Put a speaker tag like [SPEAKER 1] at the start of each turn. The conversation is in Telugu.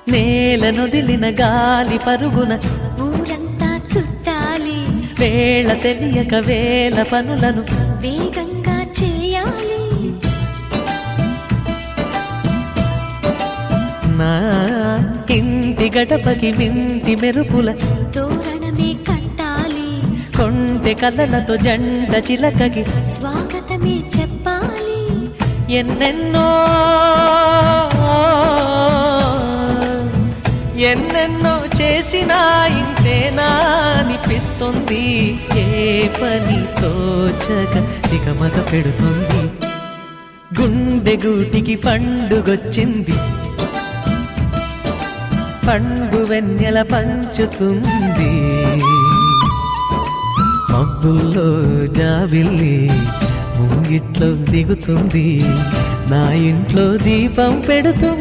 [SPEAKER 1] నేలనొదిలిన గాలి పరుగున
[SPEAKER 2] ఊరంతా చుట్టాలి,
[SPEAKER 1] వేళ తెలియక వేల పనులను
[SPEAKER 2] వేగంగా చేయాలి.
[SPEAKER 1] నా ఇంటి గడపకి మింటి మెరుపుల
[SPEAKER 2] తోరణమే కట్టాలి,
[SPEAKER 1] కొంటె కలలతో జంట చిలకకి
[SPEAKER 2] స్వాగతమే చెప్పాలి.
[SPEAKER 1] ఎన్నెన్నో ఎన్నెన్నో చేసినా ఇంతేనా అనిపిస్తుంది. ఏ పని తోచక దిగమగ పెడుతుంది. గుండె గూటికి పండుగొచ్చింది, పండు వెన్నెల పంచుతుంది. మబ్బుల్లో జాబిల్లి ముంగిట్లో దిగుతుంది, నా ఇంట్లో దీపం పెడుతుంది.